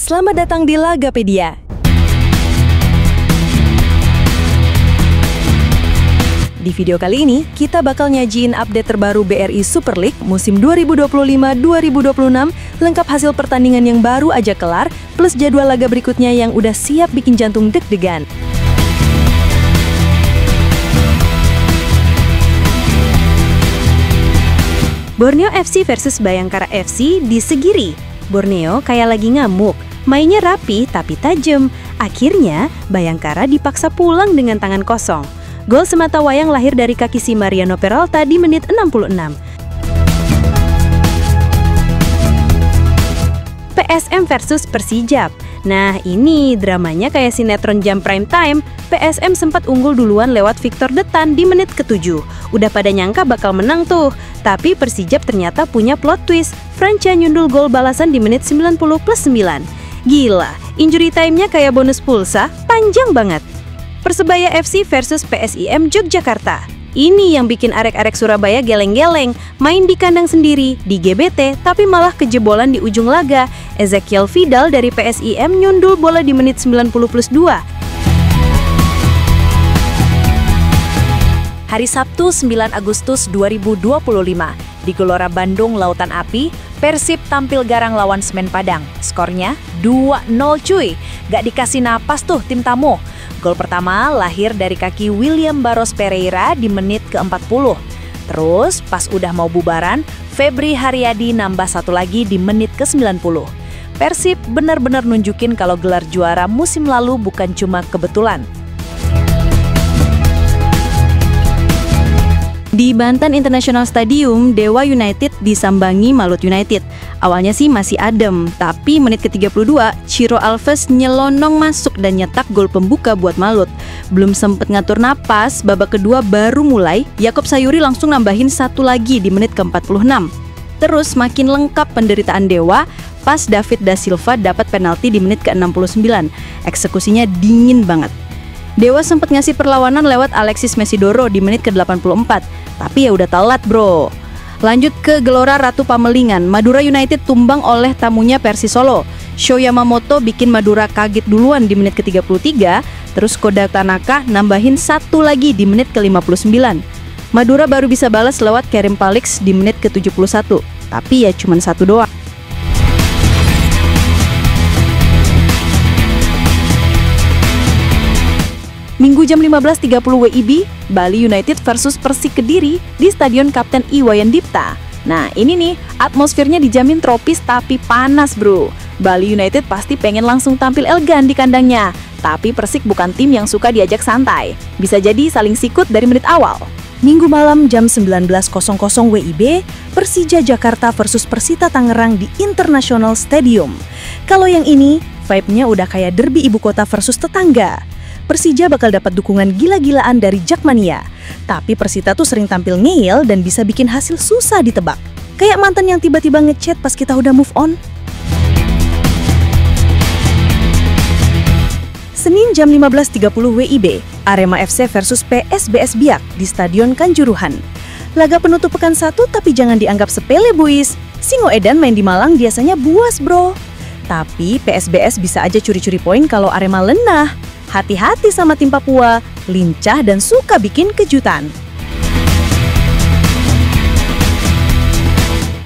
Selamat datang di Lagapedia. Di video kali ini, kita bakal nyajiin update terbaru BRI Super League musim 2025-2026, lengkap hasil pertandingan yang baru aja kelar, plus jadwal laga berikutnya yang udah siap bikin jantung deg-degan. Borneo FC versus Bayangkara FC di Segiri. Borneo kayak lagi ngamuk, mainnya rapi tapi tajam. Akhirnya, Bayangkara dipaksa pulang dengan tangan kosong. Gol semata wayang lahir dari kaki si Mariano Peralta di menit 66. PSM versus Persijap. Nah, ini dramanya kayak sinetron jam prime time. PSM sempat unggul duluan lewat Victor Detan di menit ke-7. Udah pada nyangka bakal menang tuh. Tapi Persijap ternyata punya plot twist. Franca nyundul gol balasan di menit 90 plus 9. Gila, injury time-nya kayak bonus pulsa, panjang banget. Persebaya FC versus PSIM Yogyakarta. Ini yang bikin arek-arek Surabaya geleng-geleng, main di kandang sendiri, di GBT, tapi malah kejebolan di ujung laga. Ezekiel Vidal dari PSIM nyundul bola di menit 90 plus 2. Hari Sabtu 9 Agustus 2025, di Gelora Bandung Lautan Api, Persib tampil garang lawan Semen Padang. Skornya 2-0 cuy, gak dikasih napas tuh tim tamu. Gol pertama lahir dari kaki William Barros Pereira di menit ke-40. Terus pas udah mau bubaran, Febri Haryadi nambah satu lagi di menit ke-90. Persib benar-benar nunjukin kalau gelar juara musim lalu bukan cuma kebetulan. Di Banten International Stadium, Dewa United disambangi Malut United. Awalnya sih masih adem, tapi menit ke-32, Ciro Alves nyelonong masuk dan nyetak gol pembuka buat Malut. Belum sempet ngatur napas, babak kedua baru mulai, Yakob Sayuri langsung nambahin satu lagi di menit ke-46. Terus makin lengkap penderitaan Dewa, pas David Da Silva dapat penalti di menit ke-69. Eksekusinya dingin banget. Dewa sempat ngasih perlawanan lewat Alexis Mesidoro di menit ke-84, tapi ya udah telat bro. Lanjut ke Gelora Ratu Pamelingan, Madura United tumbang oleh tamunya Persis Solo. Sho Yamamoto bikin Madura kaget duluan di menit ke-33, terus Koda Tanaka nambahin satu lagi di menit ke-59. Madura baru bisa balas lewat Kerim Palix di menit ke-71, tapi ya cuman satu doang. Minggu jam 15.30 WIB, Bali United versus Persik Kediri di Stadion Kapten Iwayan Dipta. Nah ini nih, atmosfernya dijamin tropis tapi panas bro. Bali United pasti pengen langsung tampil elegan di kandangnya. Tapi Persik bukan tim yang suka diajak santai. Bisa jadi saling sikut dari menit awal. Minggu malam jam 19.00 WIB, Persija Jakarta versus Persita Tangerang di International Stadium. Kalau yang ini, vibe-nya udah kayak derby ibu kota versus tetangga. Persija bakal dapat dukungan gila-gilaan dari Jakmania. Tapi Persita tuh sering tampil ngeyel dan bisa bikin hasil susah ditebak. Kayak mantan yang tiba-tiba ngechat pas kita udah move on. Senin jam 15.30 WIB, Arema FC versus PSBS Biak di Stadion Kanjuruhan. Laga penutup pekan 1 tapi jangan dianggap sepele buis. Singo Edan main di Malang biasanya buas bro. Tapi PSBS bisa aja curi-curi poin kalau Arema lengah. Hati-hati sama tim Papua, lincah dan suka bikin kejutan.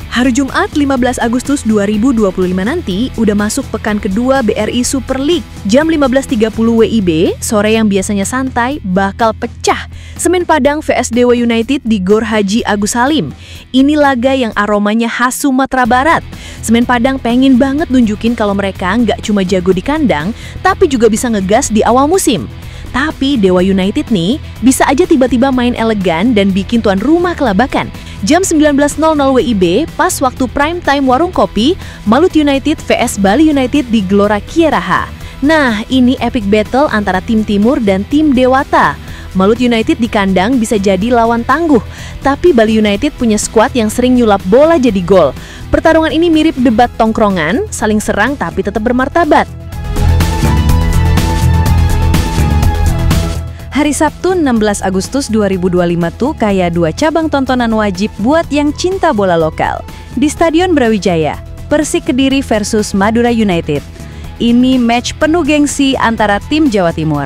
Hari Jumat 15 Agustus 2025 nanti udah masuk pekan kedua BRI Super League. Jam 15.30 WIB, sore yang biasanya santai bakal pecah. Semen Padang vs Dewa United di Gor Haji Agus Salim. Ini laga yang aromanya khas Sumatera Barat. Semen Padang pengen banget nunjukin kalau mereka nggak cuma jago di kandang, tapi juga bisa ngegas di awal musim. Tapi Dewa United nih bisa aja tiba-tiba main elegan dan bikin tuan rumah kelabakan. Jam 19.00 WIB, pas waktu prime time warung kopi, Malut United vs Bali United di Gelora Kieraha. Nah, ini epic battle antara tim Timur dan tim Dewata. Malut United di kandang bisa jadi lawan tangguh, tapi Bali United punya skuad yang sering nyulap bola jadi gol. Pertarungan ini mirip debat tongkrongan, saling serang tapi tetap bermartabat. Hari Sabtu 16 Agustus 2025 tuh kayak dua cabang tontonan wajib buat yang cinta bola lokal. Di Stadion Brawijaya, Persik Kediri versus Madura United. ini match penuh gengsi antara tim Jawa Timur.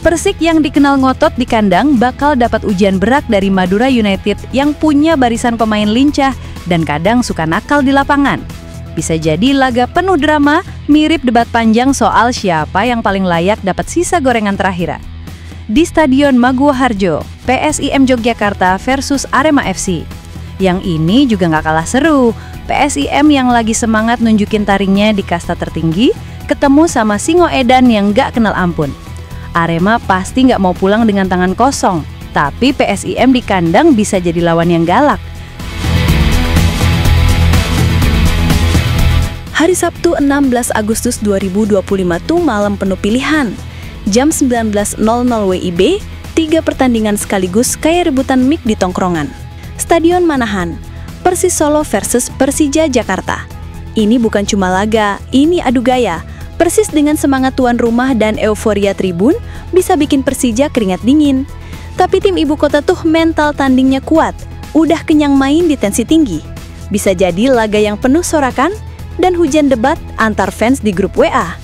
Persik yang dikenal ngotot di kandang bakal dapat ujian berat dari Madura United yang punya barisan pemain lincah dan kadang suka nakal di lapangan. Bisa jadi laga penuh drama, mirip debat panjang soal siapa yang paling layak dapat sisa gorengan terakhir. Di Stadion Maguwo Harjo, PSIM Yogyakarta versus Arema FC. Yang ini juga nggak kalah seru. PSIM yang lagi semangat nunjukin taringnya di kasta tertinggi, ketemu sama Singoedan yang nggak kenal ampun. Arema pasti nggak mau pulang dengan tangan kosong, tapi PSIM di kandang bisa jadi lawan yang galak. Hari Sabtu 16 Agustus 2025 tuh malam penuh pilihan. Jam 19.00 WIB, 3 pertandingan sekaligus kayak rebutan mic di tongkrongan. Stadion Manahan, Persis Solo versus Persija Jakarta. Ini bukan cuma laga, ini adu gaya. Persis dengan semangat tuan rumah dan euforia tribun bisa bikin Persija keringat dingin. Tapi tim ibu kota tuh mental tandingnya kuat, udah kenyang main di tensi tinggi. Bisa jadi laga yang penuh sorakan dan hujan debat antar fans di grup WA.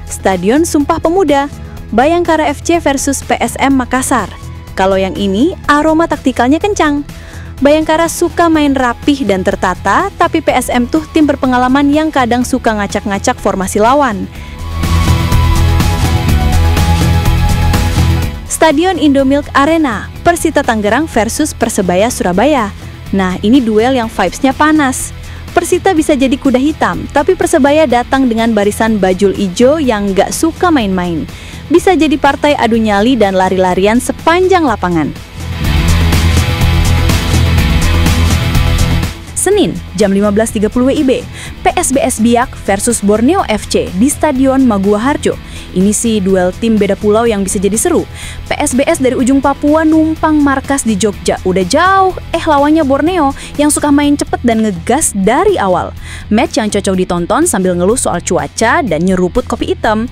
Stadion Sumpah Pemuda, Bayangkara FC versus PSM Makassar. Kalau yang ini aroma taktikalnya kencang. Bayangkara suka main rapih dan tertata, tapi PSM tuh tim berpengalaman yang kadang suka ngacak-ngacak formasi lawan. Stadion Indomilk Arena, Persita Tangerang versus Persebaya Surabaya. Nah, ini duel yang vibes-nya panas. Persita bisa jadi kuda hitam, tapi Persebaya datang dengan barisan bajul ijo yang nggak suka main-main. Bisa jadi partai adu nyali dan lari-larian sepanjang lapangan. Senin, jam 15.30 WIB, PSBS Biak versus Borneo FC di Stadion Maguwo Harjo. Ini sih duel tim beda pulau yang bisa jadi seru. PSBS dari ujung Papua numpang markas di Jogja. Udah jauh, lawannya Borneo yang suka main cepet dan ngegas dari awal. Match yang cocok ditonton sambil ngeluh soal cuaca dan nyeruput kopi hitam.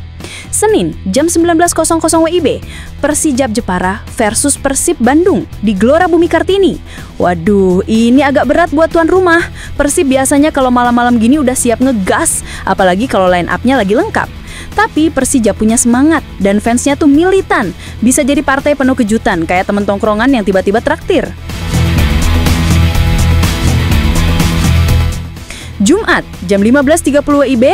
Senin, jam 19.00 WIB, Persijap Jepara versus Persib Bandung di Gelora Bumi Kartini. Waduh, ini agak berat buat tuan rumah. Persib biasanya kalau malam-malam gini udah siap ngegas, apalagi kalau line up-nya lagi lengkap. Tapi Persija punya semangat dan fansnya tuh militan. Bisa jadi partai penuh kejutan kayak temen tongkrongan yang tiba-tiba traktir. Jumat, jam 15.30 WIB,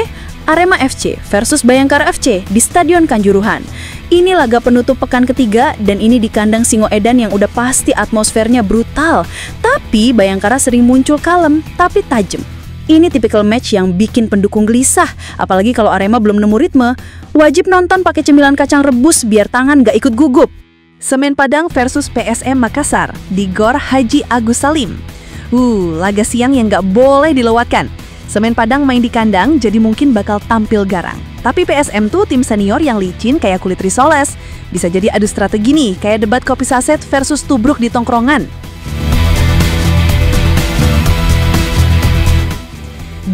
Arema FC versus Bayangkara FC di Stadion Kanjuruhan. Ini laga penutup pekan ketiga dan ini di kandang Singoedan yang udah pasti atmosfernya brutal. Tapi Bayangkara sering muncul kalem tapi tajam. Ini tipikal match yang bikin pendukung gelisah, apalagi kalau Arema belum nemu ritme. Wajib nonton pakai cemilan kacang rebus biar tangan gak ikut gugup. Semen Padang versus PSM Makassar di Gor Haji Agus Salim. Laga siang yang gak boleh dilewatkan. Semen Padang main di kandang jadi mungkin bakal tampil garang. Tapi PSM tuh tim senior yang licin kayak kulit risoles. Bisa jadi adu strategi nih, kayak debat kopi saset versus tubruk di tongkrongan.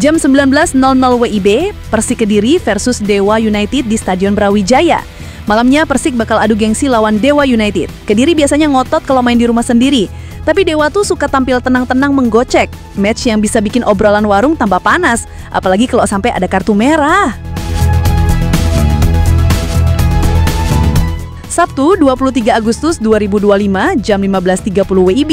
Jam 19.00 WIB, Persik Kediri versus Dewa United di Stadion Brawijaya. Malamnya Persik bakal adu gengsi lawan Dewa United. Kediri biasanya ngotot kalau main di rumah sendiri. Tapi Dewa tuh suka tampil tenang-tenang menggocek. Match yang bisa bikin obrolan warung tambah panas, apalagi kalau sampai ada kartu merah. Sabtu 23 Agustus 2025 jam 15.30 WIB,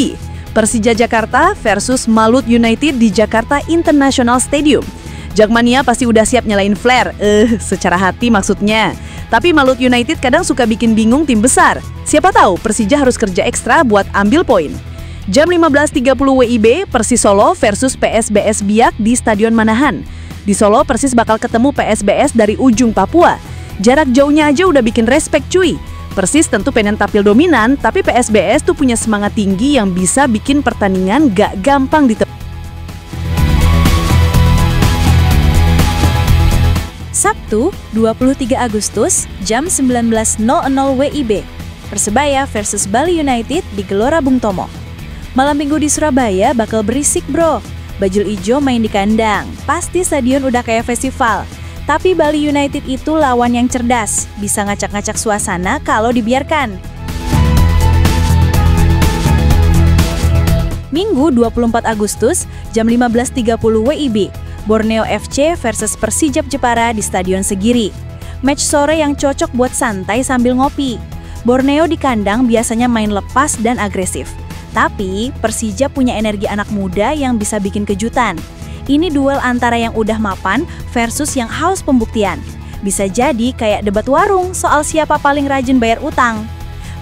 Persija Jakarta versus Malut United di Jakarta International Stadium. Jakmania pasti udah siap nyalain flare, secara hati maksudnya. Tapi Malut United kadang suka bikin bingung tim besar. Siapa tahu Persija harus kerja ekstra buat ambil poin. Jam 15.30 WIB, Persis Solo versus PSBS Biak di Stadion Manahan. Di Solo, Persis bakal ketemu PSBS dari ujung Papua. Jarak jauhnya aja udah bikin respect cuy. Persis tentu pengen tampil dominan, tapi PSBS tuh punya semangat tinggi yang bisa bikin pertandingan gak gampang ditebak. Sabtu, 23 Agustus, jam 19.00 WIB, Persebaya versus Bali United di Gelora Bung Tomo. Malam minggu di Surabaya bakal berisik bro. Bajul ijo main di kandang, pasti stadion udah kayak festival. Tapi Bali United itu lawan yang cerdas, bisa ngacak-ngacak suasana kalau dibiarkan. Minggu 24 Agustus, jam 15.30 WIB, Borneo FC versus Persijap Jepara di Stadion Segiri. Match sore yang cocok buat santai sambil ngopi. Borneo di kandang biasanya main lepas dan agresif. Tapi Persijap punya energi anak muda yang bisa bikin kejutan. Ini duel antara yang udah mapan versus yang haus pembuktian. Bisa jadi kayak debat warung soal siapa paling rajin bayar utang.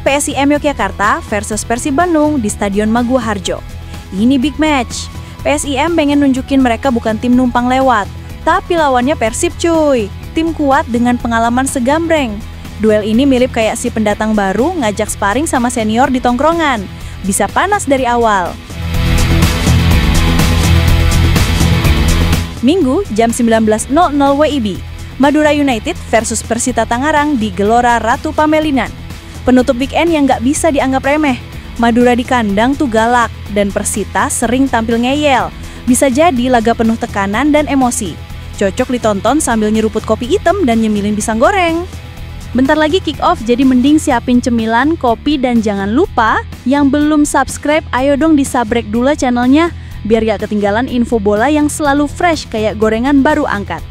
PSIM Yogyakarta versus Persib Bandung di Stadion Maguwo Harjo. Ini big match. PSIM pengen nunjukin mereka bukan tim numpang lewat, tapi lawannya Persib cuy. Tim kuat dengan pengalaman segambreng. Duel ini mirip kayak si pendatang baru ngajak sparring sama senior di tongkrongan. Bisa panas dari awal. Minggu jam 19.00 WIB. Madura United versus Persita Tangerang di Gelora Ratu Pamelinan. Penutup weekend yang nggak bisa dianggap remeh. Madura di kandang tuh galak dan Persita sering tampil ngeyel. Bisa jadi laga penuh tekanan dan emosi. Cocok ditonton sambil nyeruput kopi hitam dan nyemilin pisang goreng. Bentar lagi kick off, jadi mending siapin cemilan, kopi, dan jangan lupa yang belum subscribe, ayo dong disabrek dulu channelnya biar gak ketinggalan info bola yang selalu fresh kayak gorengan baru angkat.